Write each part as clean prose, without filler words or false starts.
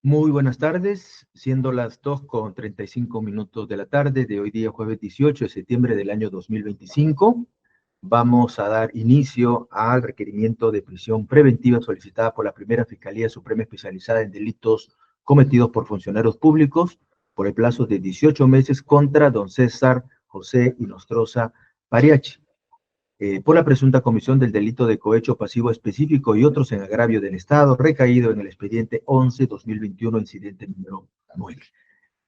Muy buenas tardes, siendo las 2:35 de la tarde de hoy día, jueves 18 de septiembre del año 2025, vamos a dar inicio al requerimiento de prisión preventiva solicitada por la Primera Fiscalía Suprema Especializada en Delitos cometidos por funcionarios públicos por el plazo de 18 meses contra don César José Inostroza Pariachi. Por la presunta comisión del delito de cohecho pasivo específico y otros en agravio del Estado, recaído en el expediente 11-2021, incidente número 9.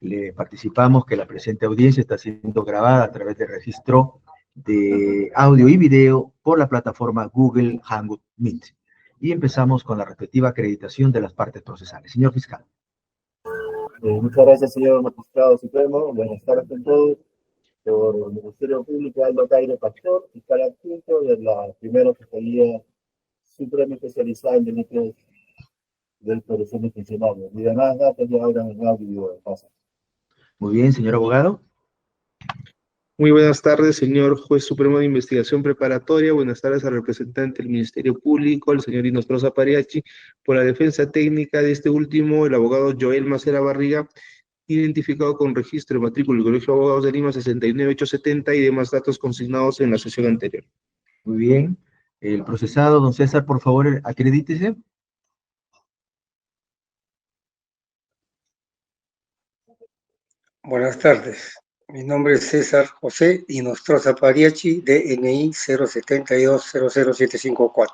Le participamos que la presente audiencia está siendo grabada a través del registro de audio y video por la plataforma Google Hangout Meet. Y empezamos con la respectiva acreditación de las partes procesales. Señor fiscal. Muchas gracias, señor magistrado supremo. Buenas tardes a todos. Por el Ministerio Público, Aldo Caire Pastor, fiscal adjunto de la Primera Fiscalía Suprema Especializada en Delitos del Corrupción de Funcionarios. Y demás datos ya habrán en audio de casa. Muy bien, señor abogado. Muy buenas tardes, señor Juez Supremo de Investigación Preparatoria. Buenas tardes al representante del Ministerio Público, el señor Inostroza Pariachi. Por la defensa técnica de este último, el abogado Joel Macera Barriga, identificado con registro de matrícula del Colegio de Abogados de Lima 69870 y demás datos consignados en la sesión anterior. Muy bien. El procesado, don César, por favor, acredítese. Buenas tardes. Mi nombre es César José Inostroza Pariachi, DNI 072000754.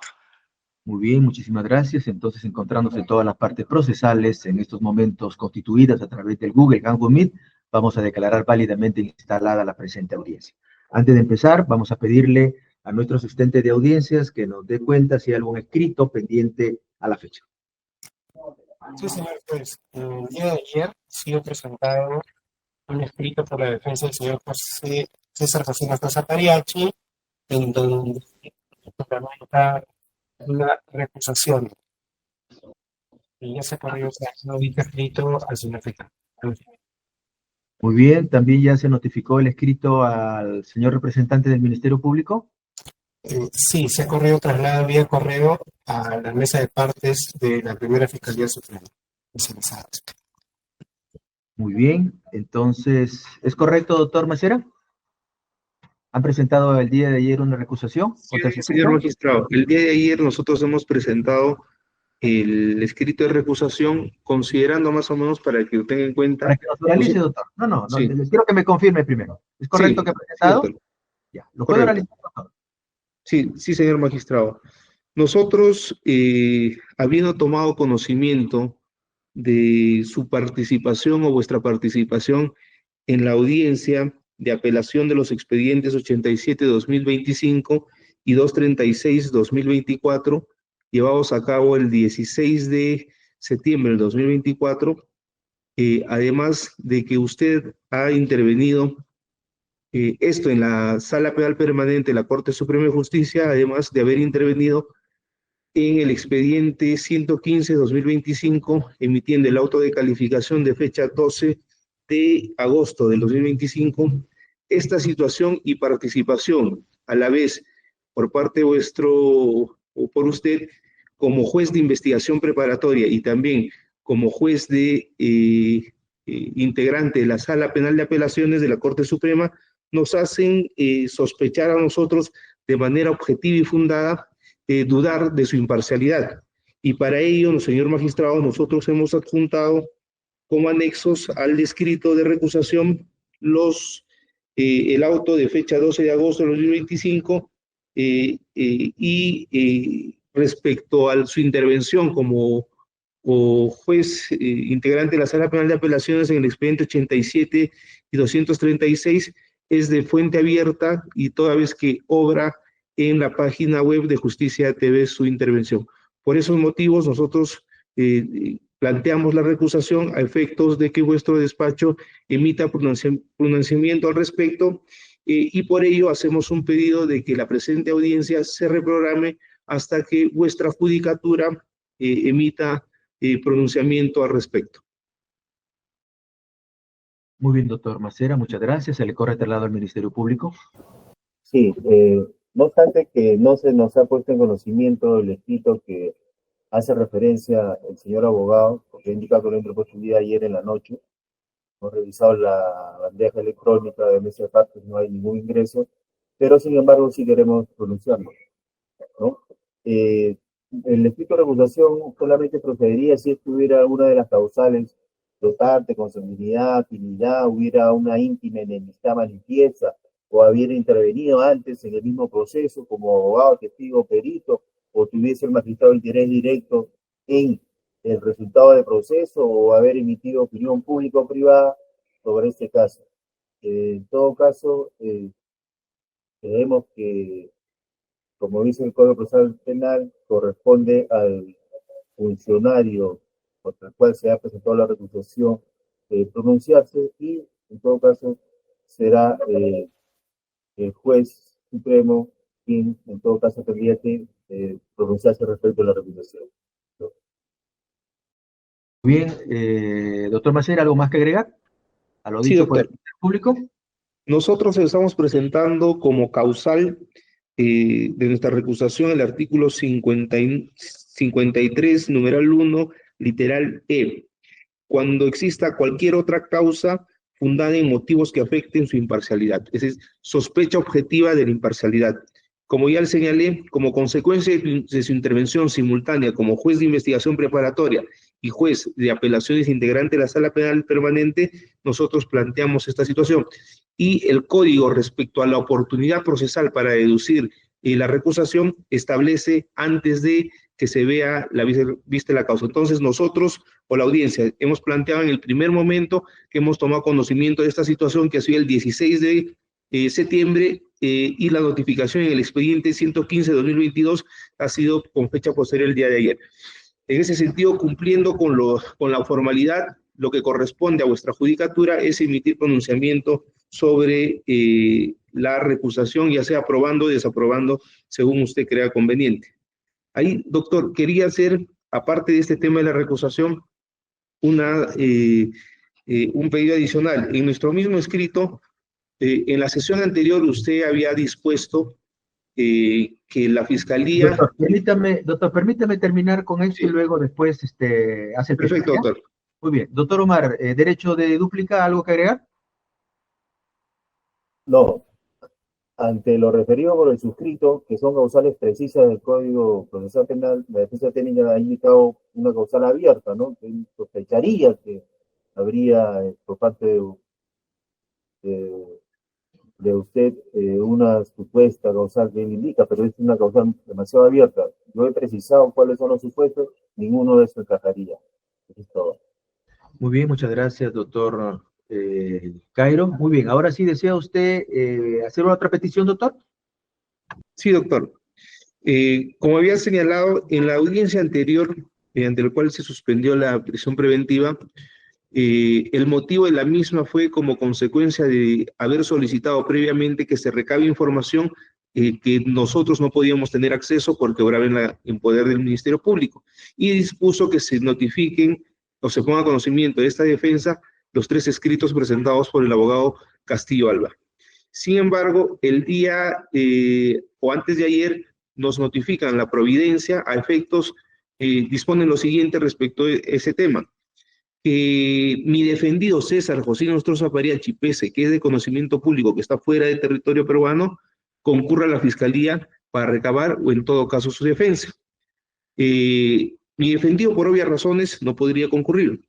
Muy bien, muchísimas gracias. Entonces, encontrándose todas las partes procesales en estos momentos constituidas a través del Google Hangout Meet, vamos a declarar válidamente instalada la presente audiencia. Antes de empezar, vamos a pedirle a nuestro asistente de audiencias que nos dé cuenta si hay algún escrito pendiente a la fecha. Sí, señor juez. El día de ayer ha sido presentado un escrito por la defensa del señor César José Inostroza Pariachi, en donde fundamenta una recusación. Y ya se corrió dicho escrito al señor fiscal. Muy bien, también ya se notificó el escrito al señor representante del Ministerio Público. Sí, se ha corrido traslado vía correo a la mesa de partes de la Primera Fiscalía Suprema. Muy bien, entonces, ¿es correcto, doctor Macera? ¿Han presentado el día de ayer una recusación? Sí, señor magistrado, el día de ayer nosotros hemos presentado el escrito de recusación, considerando más o menos para que lo tenga en cuenta. Para que nos oralice, doctor. No, Sí. Quiero que me confirme primero. ¿Es correcto Sí, que ha presentado? sí, doctor. Ya, ¿lo puede Correcto. oralizar, doctor? Sí, señor magistrado. Nosotros, habiendo tomado conocimiento de su participación o vuestra participación en la audiencia de apelación de los expedientes 87-2025 y 236-2024, llevados a cabo el 16 de septiembre del 2024, además de que usted ha intervenido esto en la Sala Penal Permanente de la Corte Suprema de Justicia, además de haber intervenido en el expediente 115-2025, emitiendo el auto de calificación de fecha 12 de agosto del 2025, esta situación y participación a la vez por parte vuestro o por usted como juez de investigación preparatoria y también como juez de integrante de la Sala Penal de Apelaciones de la Corte Suprema, nos hacen sospechar a nosotros de manera objetiva y fundada, dudar de su imparcialidad. Y para ello, señor magistrado, nosotros hemos adjuntado como anexos al escrito de recusación el auto de fecha 12 de agosto de 2025 respecto a su intervención como juez integrante de la Sala Penal de Apelaciones en el expediente 87 y 236, es de fuente abierta y toda vez que obra en la página web de Justicia TV su intervención. Por esos motivos nosotros planteamos la recusación a efectos de que vuestro despacho emita pronunciamiento al respecto y por ello hacemos un pedido de que la presente audiencia se reprograme hasta que vuestra judicatura emita pronunciamiento al respecto. Muy bien, doctor Macera, muchas gracias. Se le corre traslado al Ministerio Público. Sí, no obstante que no se nos ha puesto en conocimiento el escrito que hace referencia el señor abogado, porque ha indicado que lo interpuesto el día de ayer en la noche. Hemos revisado la bandeja electrónica de mesa de partes, no hay ningún ingreso, pero sin embargo sí queremos pronunciarlo, ¿no? El escrito de recusación solamente procedería si estuviera una de las causales flotante, consanguinidad, afinidad, hubiera una íntima enemistad manifiesta, o habiera intervenido antes en el mismo proceso como abogado, testigo, perito, o tuviese el magistrado interés directo en el resultado del proceso, o haber emitido opinión pública o privada sobre este caso. En todo caso, creemos que, como dice el Código Procesal Penal, corresponde al funcionario contra el cual se ha presentado la recusación pronunciarse, y en todo caso será el juez supremo quien en todo caso tendría que pronunciarse respecto a la recusación. Bien, doctor Macera, ¿algo más que agregar a lo Sí, dicho por el doctor. público? Nosotros estamos presentando como causal de nuestra recusación el artículo 53, numeral 1, literal E, cuando exista cualquier otra causa fundada en motivos que afecten su imparcialidad. Esa es sospecha objetiva de la imparcialidad. Como ya le señalé, como consecuencia de su intervención simultánea como juez de investigación preparatoria y juez de apelaciones integrante de la Sala Penal Permanente, nosotros planteamos esta situación. Y el código respecto a la oportunidad procesal para deducir la recusación establece antes de que se vea vista la causa. Entonces nosotros, o la audiencia, hemos planteado en el primer momento que hemos tomado conocimiento de esta situación, que ha sido el 16 de septiembre, y la notificación en el expediente 115 de 2022 ha sido con fecha posterior el día de ayer. En ese sentido, cumpliendo con la formalidad, lo que corresponde a vuestra judicatura es emitir pronunciamiento sobre la recusación, ya sea aprobando o desaprobando, según usted crea conveniente. Ahí, doctor, quería hacer, aparte de este tema de la recusación, un pedido adicional. En nuestro mismo escrito, en la sesión anterior, usted había dispuesto que la Fiscalía... Doctor, permítame terminar con esto, sí, y luego después hace el... Perfecto, doctor. Muy bien. Doctor Omar, derecho de dúplica, ¿algo que agregar? No. Ante lo referido por el suscrito, que son causales precisas del Código Procesal Penal, la defensa técnica ha indicado una causal abierta, ¿no? Que sospecharía que habría por parte de usted una supuesta causal que él indica, pero es una causal demasiado abierta. Yo he precisado cuáles son los supuestos, ninguno de esos encajaría. Eso es todo. Muy bien, muchas gracias, doctor Cairo. Muy bien, ahora sí, ¿desea usted hacer otra petición, doctor? Sí, doctor. Como había señalado, en la audiencia anterior, mediante la cual se suspendió la prisión preventiva, el motivo de la misma fue como consecuencia de haber solicitado previamente que se recabe información que nosotros no podíamos tener acceso porque obraba en poder del Ministerio Público, y dispuso que se notifiquen o se ponga conocimiento de esta defensa los 3 escritos presentados por el abogado Castillo Alba. Sin embargo, el día o antes de ayer nos notifican la providencia a efectos, disponen lo siguiente respecto a ese tema: que mi defendido César José Nostroza Pariachi, pese que es de conocimiento público que está fuera del territorio peruano, concurra a la Fiscalía para recabar o en todo caso su defensa. Mi defendido por obvias razones no podría concurrir,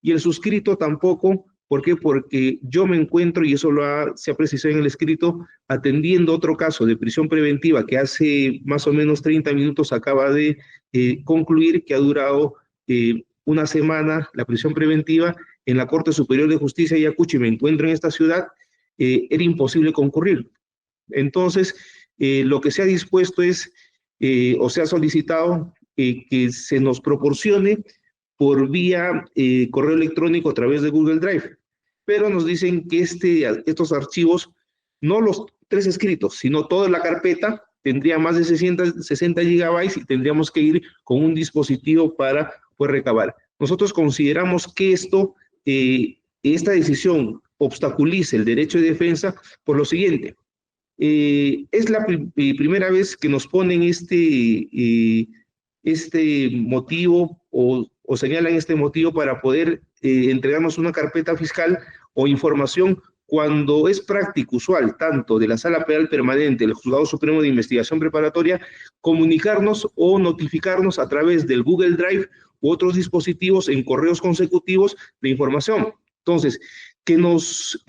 y el suscrito tampoco. ¿Por qué? Porque yo me encuentro, y eso se ha precisado en el escrito, atendiendo otro caso de prisión preventiva que hace más o menos 30 minutos acaba de concluir, que ha durado una semana la prisión preventiva en la Corte Superior de Justicia de Ayacucho, y me encuentro en esta ciudad. Era imposible concurrir. Entonces, lo que se ha dispuesto es, o se ha solicitado, que se nos proporcione por vía correo electrónico a través de Google Drive, pero nos dicen que estos archivos, no los 3 escritos, sino toda la carpeta, tendría más de 60 gigabytes y tendríamos que ir con un dispositivo para poder recabar. Nosotros consideramos que esta decisión obstaculiza el derecho de defensa por lo siguiente. Es la primera vez que nos ponen este motivo o señalan este motivo para poder entregarnos una carpeta fiscal o información cuando es práctico, usual, tanto de la Sala Penal Permanente, del Juzgado Supremo de Investigación Preparatoria, comunicarnos o notificarnos a través del Google Drive u otros dispositivos en correos consecutivos de información. Entonces, que nos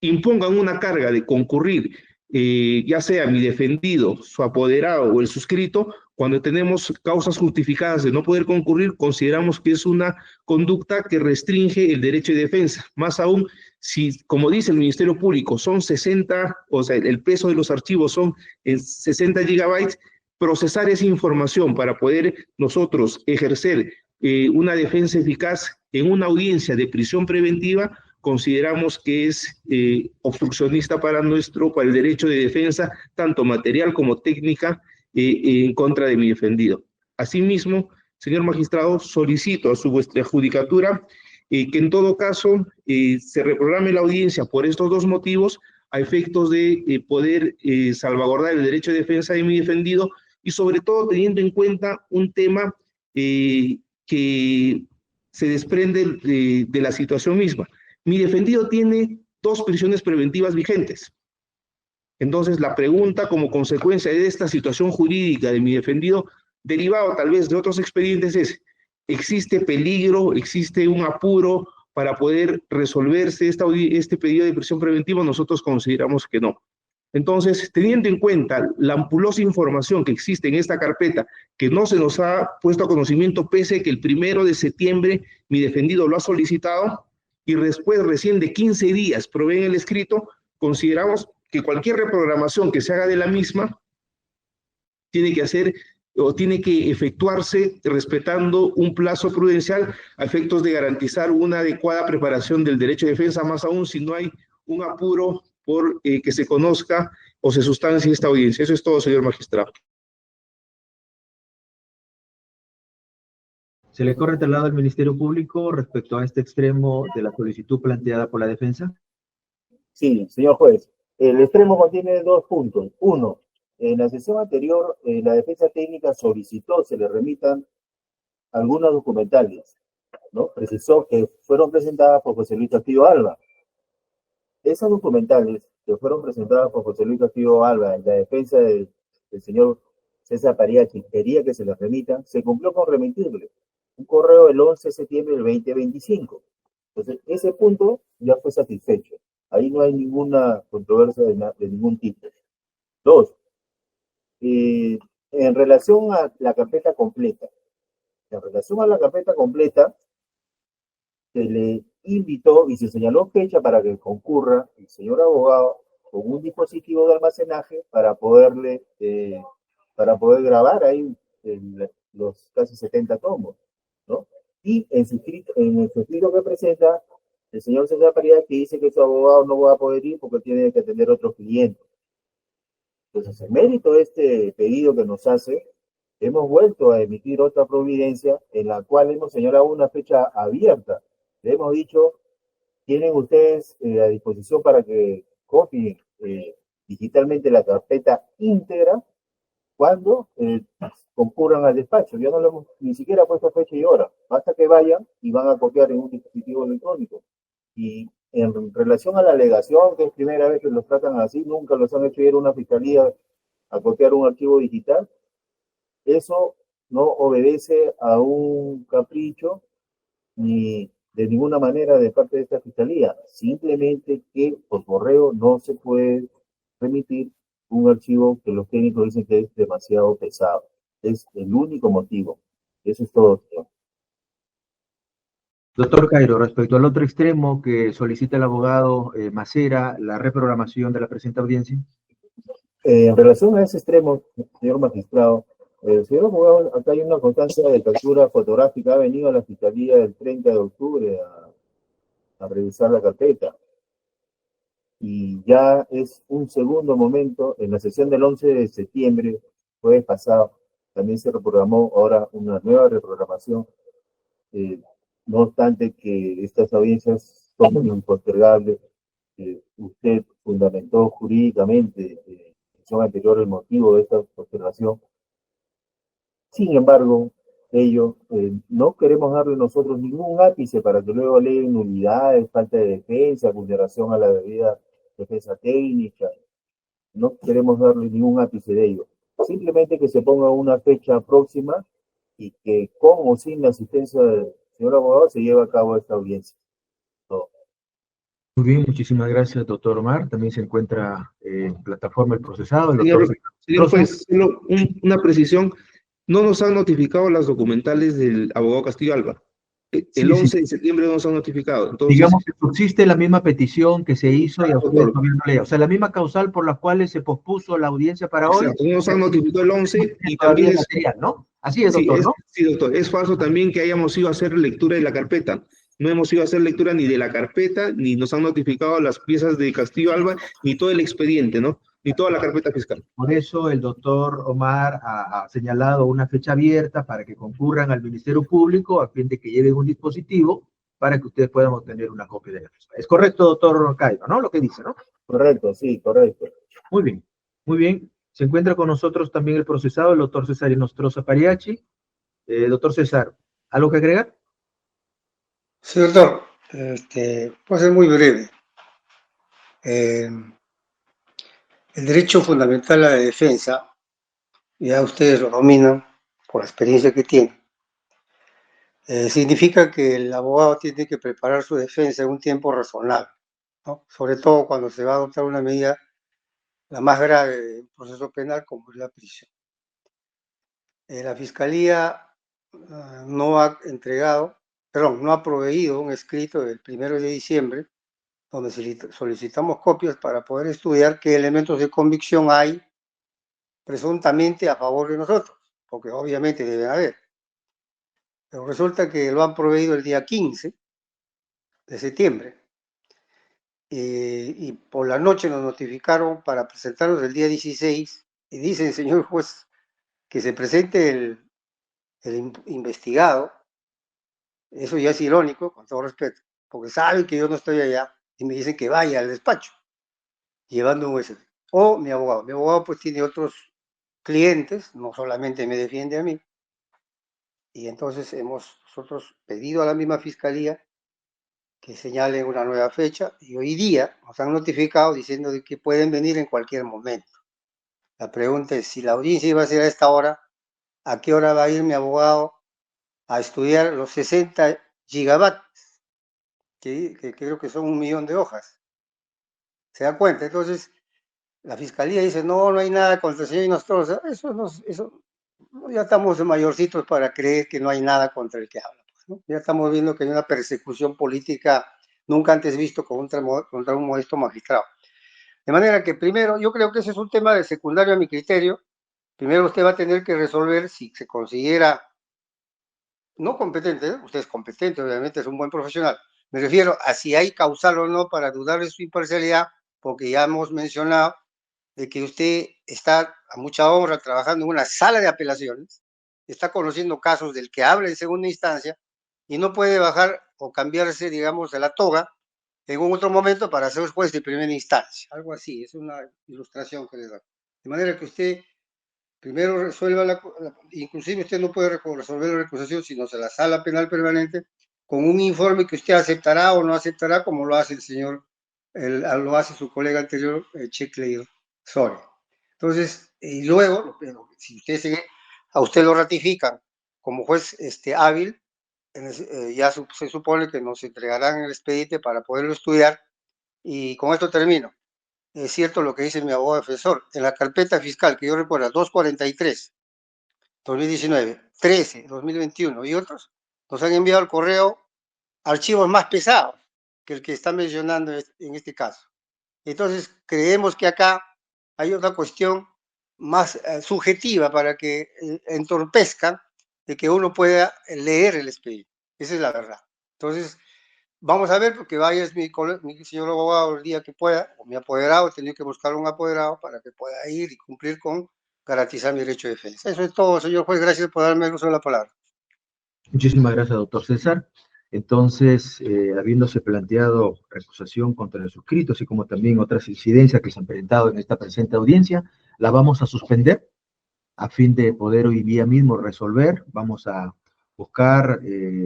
impongan una carga de concurrir, ya sea mi defendido, su apoderado o el suscrito, cuando tenemos causas justificadas de no poder concurrir, consideramos que es una conducta que restringe el derecho de defensa. Más aún, si, como dice el Ministerio Público, son 60, o sea, el peso de los archivos son 60 gigabytes, procesar esa información para poder nosotros ejercer una defensa eficaz en una audiencia de prisión preventiva, consideramos que es obstruccionista para el derecho de defensa, tanto material como técnica, en contra de mi defendido. Asimismo, señor magistrado, solicito a vuestra judicatura que en todo caso se reprograme la audiencia por estos dos motivos a efectos de poder salvaguardar el derecho de defensa de mi defendido y sobre todo teniendo en cuenta un tema que se desprende de la situación misma. Mi defendido tiene 2 prisiones preventivas vigentes. Entonces, la pregunta como consecuencia de esta situación jurídica de mi defendido, derivado tal vez de otros expedientes, es: ¿existe peligro, existe un apuro para poder resolverse este pedido de prisión preventiva? Nosotros consideramos que no. Entonces, teniendo en cuenta la ampulosa información que existe en esta carpeta, que no se nos ha puesto a conocimiento, pese a que el 1 de septiembre mi defendido lo ha solicitado, y después recién de 15 días proveen el escrito, consideramos que cualquier reprogramación que se haga de la misma tiene que hacer o tiene que efectuarse respetando un plazo prudencial a efectos de garantizar una adecuada preparación del derecho de defensa, más aún si no hay un apuro por que se conozca o se sustancie esta audiencia. Eso es todo, señor magistrado. ¿Se le corre traslado al Ministerio Público respecto a este extremo de la solicitud planteada por la defensa? Sí, señor juez. El extremo contiene 2 puntos. Uno, en la sesión anterior, la defensa técnica solicitó se le remitan algunas documentales, ¿no? Precisó que fueron presentadas por José Luis Castillo Alba. Esas documentales que fueron presentadas por José Luis Castillo Alba en la defensa del señor César Pariachi, quería que se les remitan, se cumplió con remitirle un correo el 11 de septiembre del 2025. Entonces, ese punto ya fue satisfecho. Ahí no hay ninguna controversia de ningún tipo. 2, en relación a la carpeta completa. Se le invitó y se señaló fecha para que concurra el señor abogado con un dispositivo de almacenaje para poder grabar ahí los casi 70 tomos, ¿no? Y en el escrito que presenta, el señor César Paredes, que dice que su abogado no va a poder ir porque tiene que atender a otros clientes. Entonces, en mérito de este pedido que nos hace, hemos vuelto a emitir otra providencia en la cual hemos señalado una fecha abierta. Le hemos dicho, tienen ustedes a disposición para que copien digitalmente la carpeta íntegra cuando concurran al despacho. Ya no le hemos ni siquiera puesto fecha y hora. Basta que vayan y van a copiar en un dispositivo electrónico. Y en relación a la alegación, que es primera vez que los tratan así, nunca los han hecho ir a una fiscalía a copiar un archivo digital, eso no obedece a un capricho ni de ninguna manera de parte de esta fiscalía, simplemente que por correo no se puede remitir un archivo que los técnicos dicen que es demasiado pesado. Es el único motivo. Eso es todo, señor. Doctor Cairo, respecto al otro extremo que solicita el abogado Macera, la reprogramación de la presente audiencia. En relación a ese extremo, señor magistrado, señor abogado, acá hay una constancia de captura fotográfica. Ha venido a la fiscalía el 30 de octubre a revisar la carpeta. Y ya es un segundo momento, en la sesión del 11 de septiembre, jueves pasado, también se reprogramó ahora una nueva reprogramación. No obstante que estas audiencias son impostergables, usted fundamentó jurídicamente en la sesión anterior el motivo de esta postergación. Sin embargo, ellos no queremos darle nosotros ningún ápice para que luego aleguen nulidades, falta de defensa, vulneración a la debida defensa técnica. No queremos darle ningún ápice de ello. Simplemente que se ponga una fecha próxima y que con o sin la asistencia del señor abogado se lleve a cabo esta audiencia. Todo. Muy bien, muchísimas gracias, doctor Omar. También se encuentra en plataforma el procesado. El Señor, doctor señor juez, solo una precisión. No nos han notificado las documentales del abogado Castillo Alba. El 11 de septiembre no nos han notificado. Entonces, digamos que subsiste la misma petición que se hizo y a ustedes todavía no le, o sea, la misma causal por la cual se pospuso la audiencia para hoy. Exacto, no nos han notificado el 11 y todavía también material, ¿no? Así es, doctor, ¿no? Sí, doctor. Es falso también que hayamos ido a hacer lectura de la carpeta. No hemos ido a hacer lectura ni de la carpeta, ni nos han notificado las piezas de Castillo Alba, ni todo el expediente, ¿no? Ni toda la carpeta fiscal. Por eso el doctor Omar ha señalado una fecha abierta para que concurran al Ministerio Público a fin de que lleven un dispositivo para que ustedes puedan obtener una copia de la misma. ¿Es correcto, doctor Caiba, no? Lo que dice, ¿no? Correcto, sí, correcto. Muy bien, muy bien. Se encuentra con nosotros también el procesado, el doctor César Inostroza Pariachi. Doctor César, ¿algo que agregar? Sí, doctor. Puedo ser muy breve. El derecho fundamental a la defensa, ya ustedes lo dominan por la experiencia que tienen, significa que el abogado tiene que preparar su defensa en un tiempo razonable, ¿no? Sobre todo cuando se va a adoptar una medida la más grave del proceso penal, como es la prisión. La Fiscalía no ha proveído un escrito del 1 de diciembre donde solicitamos copias para poder estudiar qué elementos de convicción hay presuntamente a favor de nosotros, porque obviamente deben haber. Pero resulta que lo han proveído el día 15 de septiembre y por la noche nos notificaron para presentarnos el día 16 y dicen, señor juez, que se presente el investigado. Eso ya es irónico, con todo respeto, porque saben que yo no estoy allá y me dicen que vaya al despacho llevando un USB. O mi abogado pues tiene otros clientes, no solamente me defiende a mí, y entonces hemos nosotros pedido a la misma fiscalía que señale una nueva fecha y hoy día nos han notificado diciendo de que pueden venir en cualquier momento. La pregunta es, si la audiencia iba a ser a esta hora, ¿a qué hora va a ir mi abogado a estudiar los 60 gigabytes? Que creo que son 1 millón de hojas. ¿Se da cuenta? Entonces, la fiscalía dice, no hay nada contra el señor Inostroza. Eso ya estamos mayorcitos para creer que no hay nada contra el que habla, ¿no? Ya estamos viendo que hay una persecución política nunca antes visto contra un modesto magistrado. De manera que primero, yo creo que ese es un tema de secundario a mi criterio. Primero usted va a tener que resolver si se considera no competente, ¿eh? Usted es competente, obviamente es un buen profesional. Me refiero a si hay causal o no para dudar de su imparcialidad, porque ya hemos mencionado de que usted está a mucha honra trabajando en una sala de apelaciones, está conociendo casos del que habla en segunda instancia y no puede bajar o cambiarse, digamos, de la toga en un otro momento para ser juez de primera instancia. Algo así, es una ilustración que le da. De manera que usted primero resuelva inclusive usted no puede resolver la recusación sino se la sala penal permanente con un informe que usted aceptará o no aceptará, como lo hace lo hace su colega anterior, Checler Soria. Entonces, y luego, si a usted lo ratifican como juez hábil, ya se supone que nos entregarán el expediente para poderlo estudiar. Y con esto termino. Es cierto lo que dice mi abogado defensor. En la carpeta fiscal que yo recuerdo, 243, 2019, 13, 2021 y otros, nos han enviado al correo archivos más pesados que el que está mencionando en este caso. Entonces, creemos que acá hay otra cuestión más subjetiva para que entorpezcan de que uno pueda leer el expediente. Esa es la verdad. Entonces, vamos a ver, porque vaya mi señor abogado el día que pueda, o mi apoderado, he tenido que buscar un apoderado para que pueda ir y cumplir con garantizar mi derecho de defensa. Eso es todo, señor juez. Gracias por darme el uso de la palabra. Muchísimas gracias, doctor César. Entonces, habiéndose planteado recusación contra el suscrito, así como también otras incidencias que se han presentado en esta presente audiencia, la vamos a suspender a fin de poder hoy día mismo resolver. Vamos a buscar,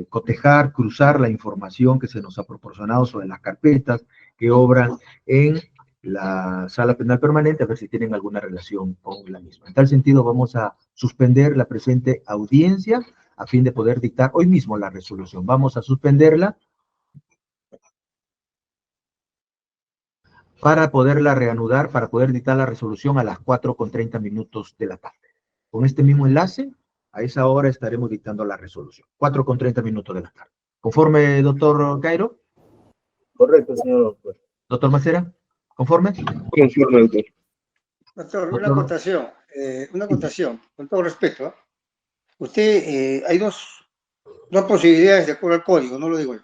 cotejar, cruzar la información que se nos ha proporcionado sobre las carpetas que obran en la sala penal permanente, a ver si tienen alguna relación con la misma. En tal sentido, vamos a suspender la presente audiencia a fin de poder dictar hoy mismo la resolución. Vamos a suspenderla para poderla reanudar, para poder dictar la resolución a las 4:30 de la tarde. Con este mismo enlace, a esa hora estaremos dictando la resolución. 4:30 de la tarde. ¿Conforme, doctor Cairo? Correcto, señor juez. Doctor Macera, ¿conforme? Conforme, doctor. Doctor, Doctor. una acotación, con todo respeto, ¿eh? Usted, hay dos posibilidades de acuerdo al código, no lo digo yo.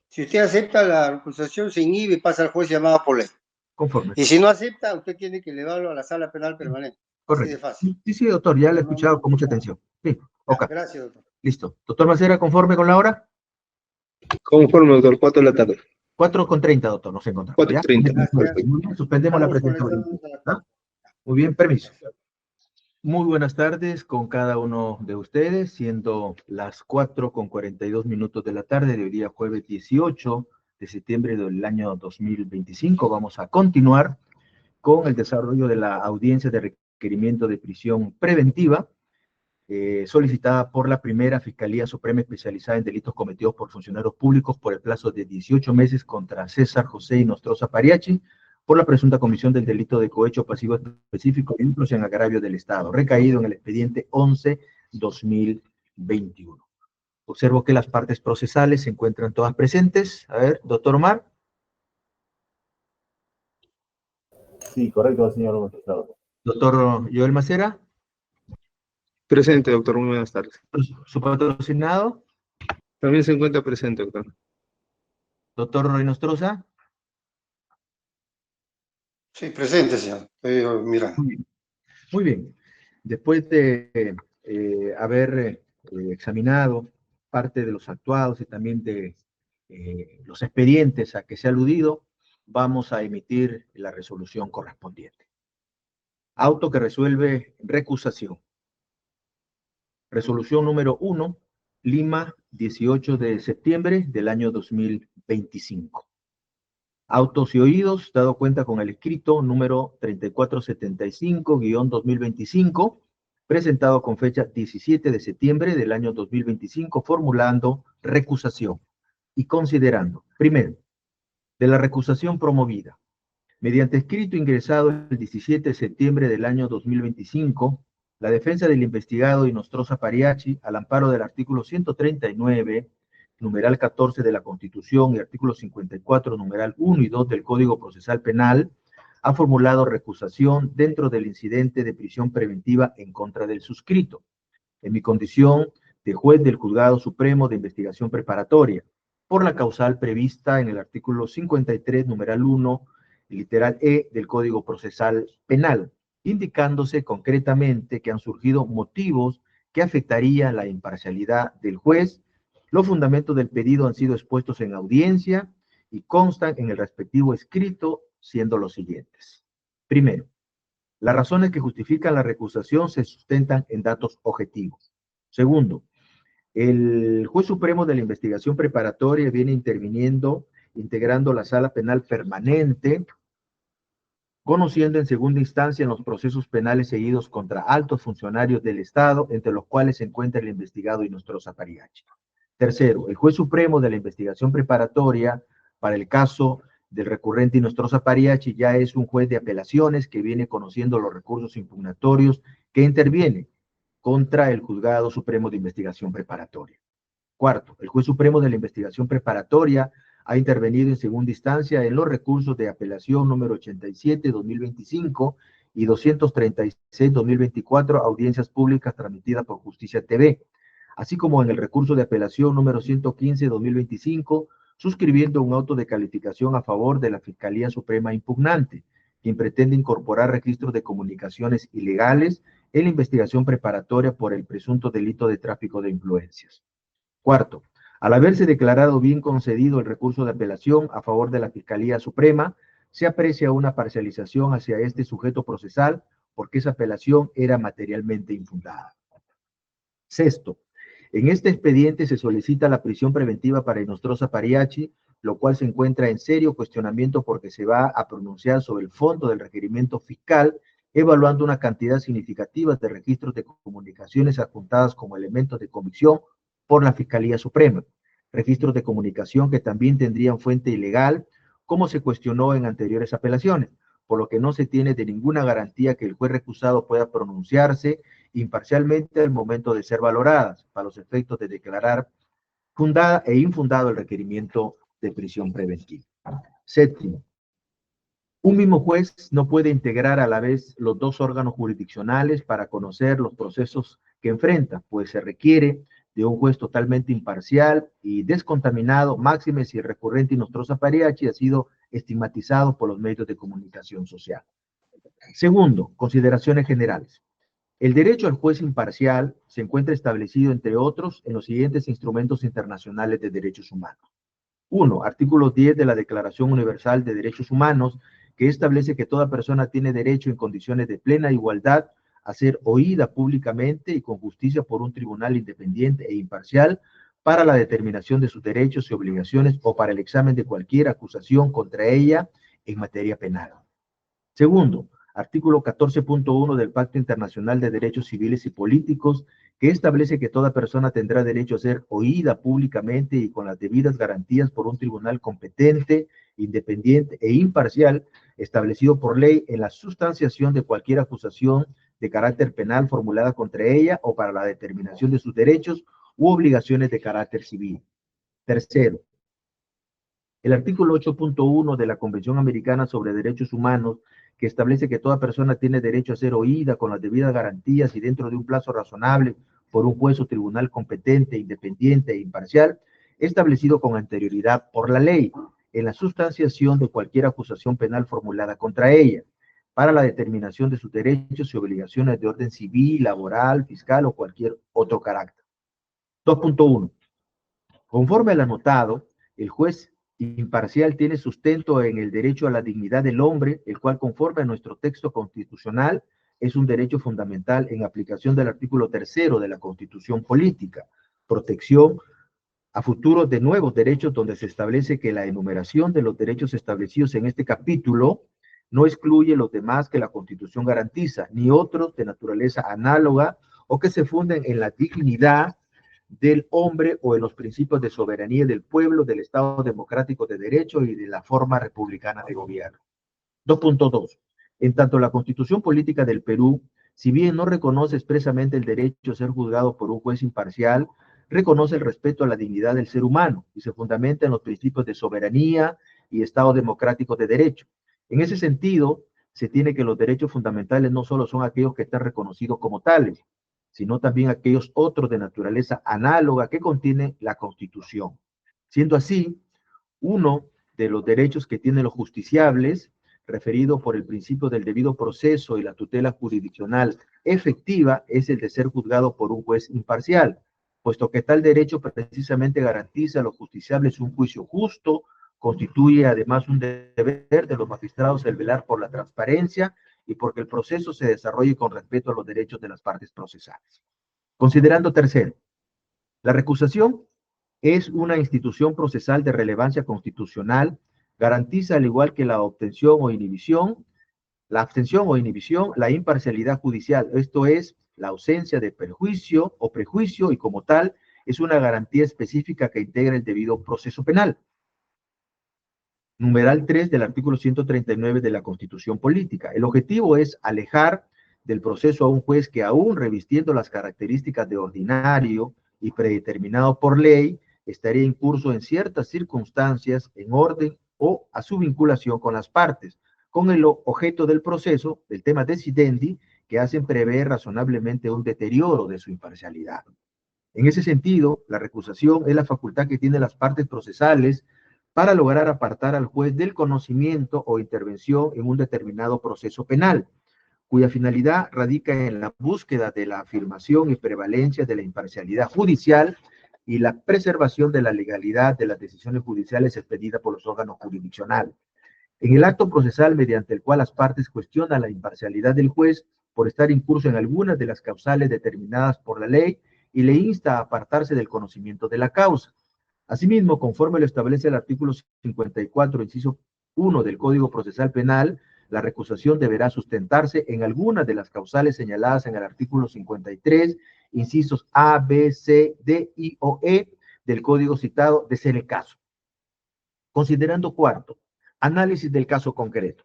Si usted acepta la recusación, se inhibe y pasa al juez llamado por ley. Conforme. Y si no acepta, usted tiene que elevarlo a la sala penal permanente. Así de Correcto. fácil. Sí, doctor, ya lo he escuchado con mucha atención. Sí, ok. Gracias, doctor. Listo. Doctor Macera, ¿conforme con la hora? Conforme, doctor, 4 de la tarde. 4:30, doctor, nos encontramos. 4:30. Muy bien, suspendemos la presentación. Muy bien, permiso. Muy buenas tardes con cada uno de ustedes, siendo las 4:42 de la tarde de hoy día jueves 18 de septiembre del año 2025. Vamos a continuar con el desarrollo de la audiencia de requerimiento de prisión preventiva solicitada por la primera Fiscalía Suprema Especializada en Delitos Cometidos por Funcionarios Públicos por el plazo de 18 meses contra César José Inostroza Pariachi por la presunta comisión del delito de cohecho pasivo específico y otros en agravio del Estado, recaído en el expediente 11/2021. Observo que las partes procesales se encuentran todas presentes. A ver, doctor Omar. Sí, correcto, señor magistrado. Doctor Joel Macera. Presente, doctor. Muy buenas tardes. Su patrocinado. También se encuentra presente, doctor. Doctor Inostroza. Sí, presente, señor. Mira. Muy bien. Después de haber examinado parte de los actuados y también de los expedientes a que se ha aludido, vamos a emitir la resolución correspondiente. Auto que resuelve recusación. Resolución número 1, Lima, 18 de septiembre del año 2025. Autos y oídos, dado cuenta con el escrito número 3475-2025, presentado con fecha 17 de septiembre del año 2025, formulando recusación y considerando, primero, de la recusación promovida, mediante escrito ingresado el 17 de septiembre del año 2025, la defensa del investigado Inostroza Pariachi, al amparo del artículo 139, numeral 14 de la Constitución y artículo 54, numeral 1 y 2 del Código Procesal Penal, ha formulado recusación dentro del incidente de prisión preventiva en contra del suscrito, en mi condición de juez del Juzgado Supremo de Investigación Preparatoria, por la causal prevista en el artículo 53, numeral 1, literal E del Código Procesal Penal, indicándose concretamente que han surgido motivos que afectarían la imparcialidad del juez. Los fundamentos del pedido han sido expuestos en audiencia y constan en el respectivo escrito, siendo los siguientes. Primero, las razones que justifican la recusación se sustentan en datos objetivos. Segundo, el juez supremo de la investigación preparatoria viene interviniendo, integrando la sala penal permanente, conociendo en segunda instancia en los procesos penales seguidos contra altos funcionarios del Estado, entre los cuales se encuentra el investigado Inostroza Pariachi. Tercero, el juez supremo de la investigación preparatoria para el caso del recurrente Inostroza Pariachi ya es un juez de apelaciones que viene conociendo los recursos impugnatorios que interviene contra el Juzgado Supremo de Investigación Preparatoria. Cuarto, el juez supremo de la investigación preparatoria ha intervenido en segunda instancia en los recursos de apelación número 87-2025 y 236-2024, audiencias públicas transmitidas por Justicia TV, así como en el recurso de apelación número 115-2025, suscribiendo un auto de calificación a favor de la Fiscalía Suprema impugnante, quien pretende incorporar registros de comunicaciones ilegales en la investigación preparatoria por el presunto delito de tráfico de influencias. Cuarto, al haberse declarado bien concedido el recurso de apelación a favor de la Fiscalía Suprema, se aprecia una parcialización hacia este sujeto procesal porque esa apelación era materialmente infundada. Sexto, en este expediente se solicita la prisión preventiva para Inostroza Pariachi, lo cual se encuentra en serio cuestionamiento porque se va a pronunciar sobre el fondo del requerimiento fiscal, evaluando una cantidad significativa de registros de comunicaciones adjuntadas como elementos de convicción por la Fiscalía Suprema. Registros de comunicación que también tendrían fuente ilegal, como se cuestionó en anteriores apelaciones, por lo que no se tiene de ninguna garantía que el juez recusado pueda pronunciarse imparcialmente al momento de ser valoradas, para los efectos de declarar fundada e infundado el requerimiento de prisión preventiva. Séptimo, un mismo juez no puede integrar a la vez los dos órganos jurisdiccionales para conocer los procesos que enfrenta, pues se requiere de un juez totalmente imparcial y descontaminado, máxime si el recurrente Inostroza Pariachi ha sido estigmatizado por los medios de comunicación social. Segundo, consideraciones generales. El derecho al juez imparcial se encuentra establecido, entre otros, en los siguientes instrumentos internacionales de derechos humanos. 1. Artículo 10 de la Declaración Universal de Derechos Humanos, que establece que toda persona tiene derecho en condiciones de plena igualdad a ser oída públicamente y con justicia por un tribunal independiente e imparcial para la determinación de sus derechos y obligaciones o para el examen de cualquier acusación contra ella en materia penal. Segundo, artículo 14.1 del Pacto Internacional de Derechos Civiles y Políticos, que establece que toda persona tendrá derecho a ser oída públicamente y con las debidas garantías por un tribunal competente, independiente e imparcial, establecido por ley en la sustanciación de cualquier acusación de carácter penal formulada contra ella o para la determinación de sus derechos u obligaciones de carácter civil. Tercero, el artículo 8.1 de la Convención Americana sobre Derechos Humanos, que establece que toda persona tiene derecho a ser oída con las debidas garantías y dentro de un plazo razonable por un juez o tribunal competente, independiente e imparcial, establecido con anterioridad por la ley, en la sustanciación de cualquier acusación penal formulada contra ella, para la determinación de sus derechos y obligaciones de orden civil, laboral, fiscal o cualquier otro carácter. 2.1. Conforme al anotado, el juez imparcial tiene sustento en el derecho a la dignidad del hombre, el cual, conforme a nuestro texto constitucional, es un derecho fundamental en aplicación del artículo 3 de la Constitución Política, protección a futuro de nuevos derechos, donde se establece que la enumeración de los derechos establecidos en este capítulo no excluye los demás que la Constitución garantiza, ni otros de naturaleza análoga o que se funden en la dignidad del hombre o en los principios de soberanía del pueblo, del Estado democrático de derecho y de la forma republicana de gobierno. 2.2. En tanto, la Constitución Política del Perú, si bien no reconoce expresamente el derecho a ser juzgado por un juez imparcial, reconoce el respeto a la dignidad del ser humano y se fundamenta en los principios de soberanía y Estado democrático de derecho. En ese sentido, se tiene que los derechos fundamentales no solo son aquellos que están reconocidos como tales, sino también aquellos otros de naturaleza análoga que contiene la Constitución. Siendo así, uno de los derechos que tienen los justiciables, referido por el principio del debido proceso y la tutela jurisdiccional efectiva, es el de ser juzgado por un juez imparcial, puesto que tal derecho precisamente garantiza a los justiciables un juicio justo, constituye además un deber de los magistrados el velar por la transparencia y porque el proceso se desarrolle con respeto a los derechos de las partes procesales. Considerando tercero, la recusación es una institución procesal de relevancia constitucional, garantiza al igual que la abstención o inhibición, la imparcialidad judicial, esto es, la ausencia de perjuicio o prejuicio y como tal es una garantía específica que integra el debido proceso penal. Numeral 3 del artículo 139 de la Constitución Política. El objetivo es alejar del proceso a un juez que aún revistiendo las características de ordinario y predeterminado por ley, estaría incurso en ciertas circunstancias en orden o a su vinculación con las partes, con el objeto del proceso, del tema decidendi, que hacen prever razonablemente un deterioro de su imparcialidad. En ese sentido, la recusación es la facultad que tienen las partes procesales para lograr apartar al juez del conocimiento o intervención en un determinado proceso penal, cuya finalidad radica en la búsqueda de la afirmación y prevalencia de la imparcialidad judicial y la preservación de la legalidad de las decisiones judiciales expedidas por los órganos jurisdiccionales. En el acto procesal mediante el cual las partes cuestionan la imparcialidad del juez, por estar incurso en algunas de las causales determinadas por la ley y le insta a apartarse del conocimiento de la causa. Asimismo, conforme lo establece el artículo 54, inciso 1 del Código Procesal Penal, la recusación deberá sustentarse en algunas de las causales señaladas en el artículo 53, incisos A, B, C, D, I o E del Código citado, de ser el caso. Considerando cuarto, análisis del caso concreto.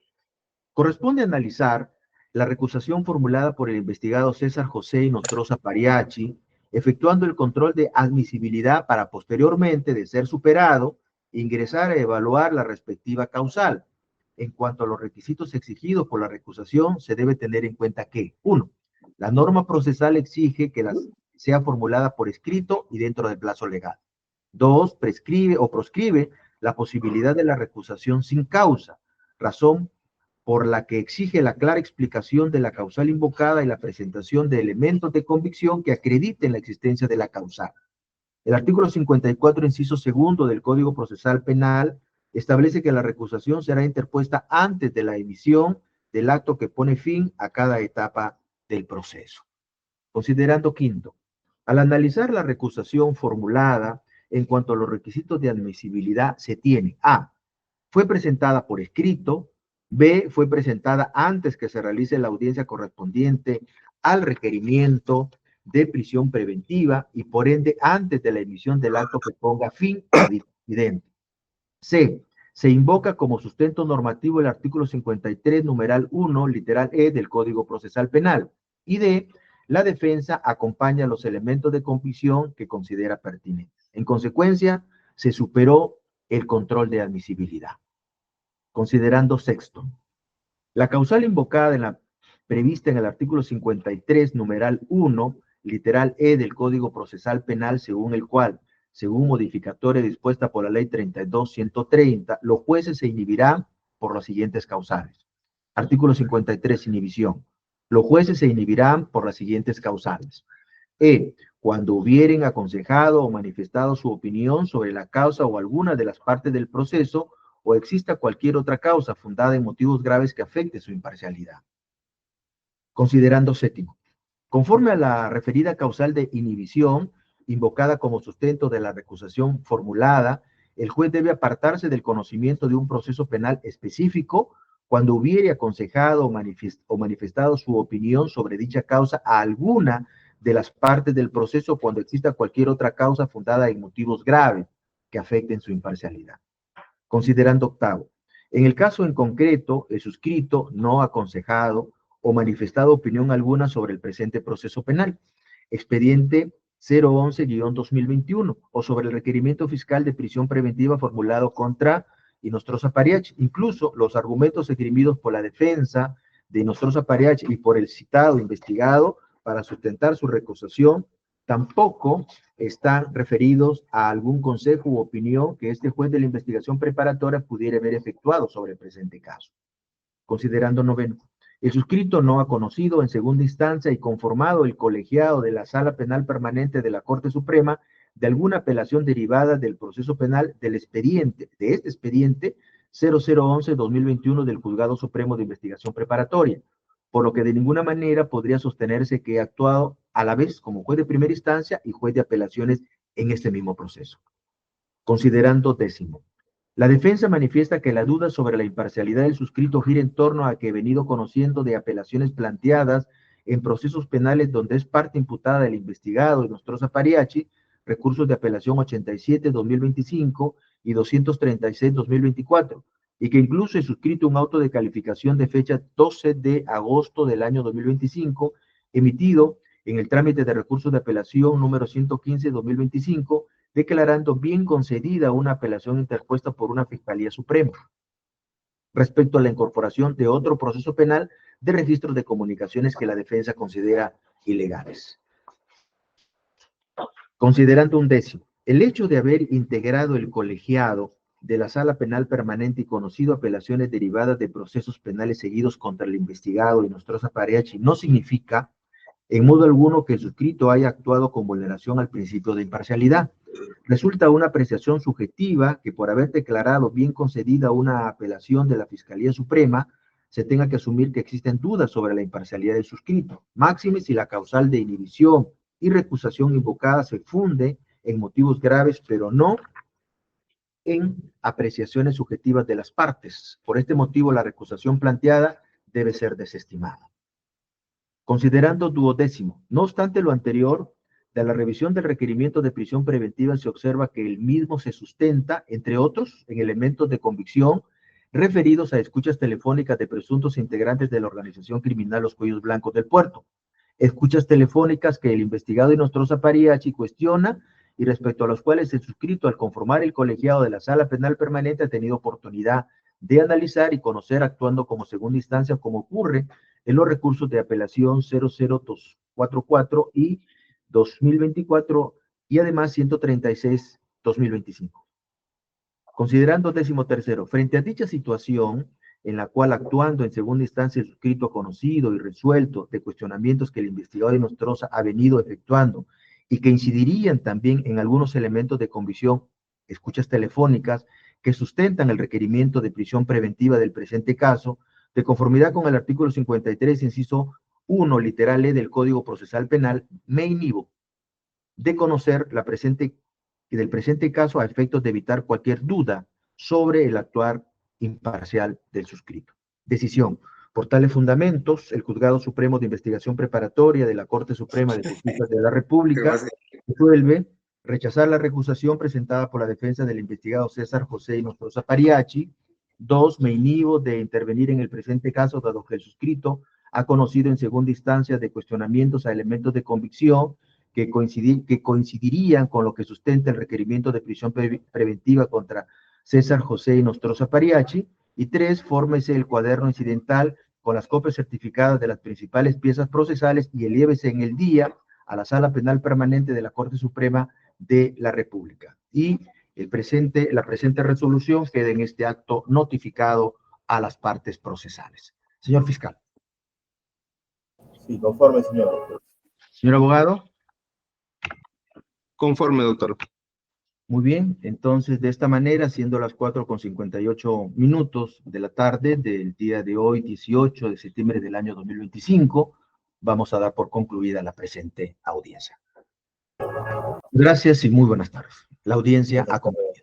Corresponde analizar la recusación formulada por el investigado César José Inostroza Pariachi, efectuando el control de admisibilidad para posteriormente, de ser superado, ingresar a evaluar la respectiva causal. En cuanto a los requisitos exigidos por la recusación, se debe tener en cuenta que, 1. La norma procesal exige que sea formulada por escrito y dentro del plazo legal. 2. Prescribe o proscribe la posibilidad de la recusación sin causa, razón por la que exige la clara explicación de la causal invocada y la presentación de elementos de convicción que acrediten la existencia de la causal. El artículo 54, inciso segundo del Código Procesal Penal establece que la recusación será interpuesta antes de la emisión del acto que pone fin a cada etapa del proceso. Considerando quinto, al analizar la recusación formulada en cuanto a los requisitos de admisibilidad, se tiene A. Fue presentada por escrito. B. Fue presentada antes que se realice la audiencia correspondiente al requerimiento de prisión preventiva y por ende antes de la emisión del acto que ponga fin a dicho incidente. C. Se invoca como sustento normativo el artículo 53, numeral 1, literal E del Código Procesal Penal. Y D. La defensa acompaña los elementos de convicción que considera pertinentes. En consecuencia, se superó el control de admisibilidad. Considerando sexto, la causal invocada prevista en el artículo 53, numeral 1, literal E del Código Procesal Penal, según el cual, según modificatoria dispuesta por la Ley 32.130, los jueces se inhibirán por las siguientes causales. Artículo 53, inhibición. Los jueces se inhibirán por las siguientes causales. E. Cuando hubieren aconsejado o manifestado su opinión sobre la causa o alguna de las partes del proceso, o exista cualquier otra causa fundada en motivos graves que afecte su imparcialidad. Considerando séptimo, conforme a la referida causal de inhibición, invocada como sustento de la recusación formulada, el juez debe apartarse del conocimiento de un proceso penal específico cuando hubiere aconsejado o manifestado su opinión sobre dicha causa a alguna de las partes del proceso cuando exista cualquier otra causa fundada en motivos graves que afecten su imparcialidad. Considerando octavo, en el caso en concreto, el suscrito no ha aconsejado o manifestado opinión alguna sobre el presente proceso penal, expediente 011-2021, o sobre el requerimiento fiscal de prisión preventiva formulado contra Inostroza Pariachi. Incluso los argumentos esgrimidos por la defensa de Inostroza Pariachi y por el citado investigado para sustentar su recusación tampoco están referidos a algún consejo u opinión que este juez de la investigación preparatoria pudiera haber efectuado sobre el presente caso. Considerando noveno, el suscrito no ha conocido en segunda instancia y conformado el colegiado de la Sala Penal Permanente de la Corte Suprema de alguna apelación derivada del proceso penal de este expediente 0011-2021 del Juzgado Supremo de Investigación Preparatoria, por lo que de ninguna manera podría sostenerse que ha actuado a la vez como juez de primera instancia y juez de apelaciones en este mismo proceso. Considerando décimo, la defensa manifiesta que la duda sobre la imparcialidad del suscrito gira en torno a que he venido conociendo de apelaciones planteadas en procesos penales donde es parte imputada del investigado Inostroza Pariachi, recursos de apelación 87-2025 y 236-2024, y que incluso he suscrito un auto de calificación de fecha 12 de agosto del año 2025, emitido en el trámite de recursos de apelación número 115-2025, declarando bien concedida una apelación interpuesta por una Fiscalía Suprema respecto a la incorporación de otro proceso penal de registros de comunicaciones que la defensa considera ilegales. Considerando un décimo, el hecho de haber integrado el colegiado de la Sala Penal Permanente y conocido apelaciones derivadas de procesos penales seguidos contra el investigado Inostroza Pariachi no significa en modo alguno que el suscrito haya actuado con vulneración al principio de imparcialidad. Resulta una apreciación subjetiva que por haber declarado bien concedida una apelación de la Fiscalía Suprema, se tenga que asumir que existen dudas sobre la imparcialidad del suscrito, máxime si la causal de inhibición y recusación invocada se funde en motivos graves, pero no en apreciaciones subjetivas de las partes. Por este motivo, la recusación planteada debe ser desestimada. Considerando duodécimo, no obstante lo anterior, de la revisión del requerimiento de prisión preventiva se observa que el mismo se sustenta, entre otros, en elementos de convicción referidos a escuchas telefónicas de presuntos integrantes de la organización criminal Los Cuellos Blancos del Puerto. Escuchas telefónicas que el investigado Inostroza Pariachi cuestiona y respecto a los cuales el suscrito, al conformar el colegiado de la Sala Penal Permanente, ha tenido oportunidad de analizar y conocer, actuando como segunda instancia, como ocurre en los recursos de apelación 00244 y 2024 y además 136-2025. Considerando 13º, frente a dicha situación, en la cual actuando en segunda instancia el suscrito ha conocido y resuelto de cuestionamientos que el investigador Inostroza ha venido efectuando y que incidirían también en algunos elementos de convicción, escuchas telefónicas, que sustentan el requerimiento de prisión preventiva del presente caso, de conformidad con el artículo 53, inciso 1, literal E del Código Procesal Penal, me inhibo de conocer del presente caso a efectos de evitar cualquier duda sobre el actuar imparcial del suscrito. Decisión. Por tales fundamentos, el Juzgado Supremo de Investigación Preparatoria de la Corte Suprema de Justicia de la República resuelve rechazar la recusación presentada por la defensa del investigado César José Inostroza Pariachi. 2. Me inhibo de intervenir en el presente caso, dado que el suscrito ha conocido en segunda instancia de cuestionamientos a elementos de convicción que coincidirían con lo que sustenta el requerimiento de prisión preventiva contra César José Inostroza Pariachi. Y 3, fórmese el cuaderno incidental con las copias certificadas de las principales piezas procesales y elévese en el día a la Sala Penal Permanente de la Corte Suprema de la República. Y la presente resolución queda en este acto notificado a las partes procesales. Señor fiscal. Sí, conforme, señor. Señor abogado. Conforme, doctor. Muy bien, entonces de esta manera, siendo las 4:58 de la tarde del día de hoy, 18 de septiembre del año 2025, vamos a dar por concluida la presente audiencia. Gracias y muy buenas tardes. La audiencia ha concluido.